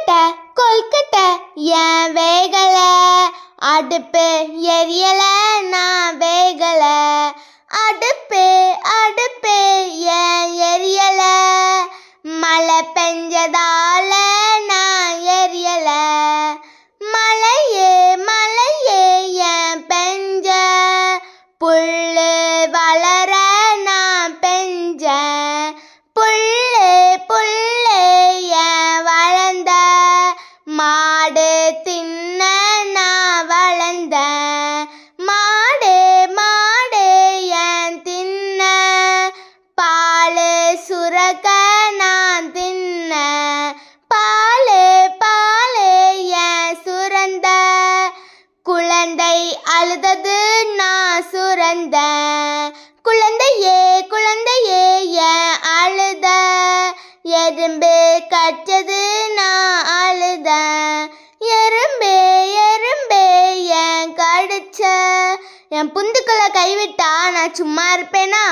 கொல்கட்டை கொல்கட்டை ஏன் வேகல, அடுப்பு எரியல நான் வேகல, அடுப்பு அடுப்பு ஏன் எரியல, மழை பெஞ்சதால நான் எரியல, மழையே மழையே ஏன் பெஞ்ச, புல்லு வளர நான் பெஞ்ச, புல்லு புல்லு ஏன் வளர்ந்த, மாடு தின்ன நான் வளர்ந்த, மாடு மாடு ஏன் தின்ன, பாலு சுரக்க நான் தின்ன, பாலு பாலு ஏன் சுரந்த, குழந்தை அழுதது நான் சுரந்த, குழந்தையே குழந்தையே ஏன் அழுத, எறும்பு கச்சது நான் அழுத, எறும்பு எறும்பு ஏன் கடிச்ச, என் புந்துக்குள்ள கைவிட்டா நான் சும்மா இருப்பேனா?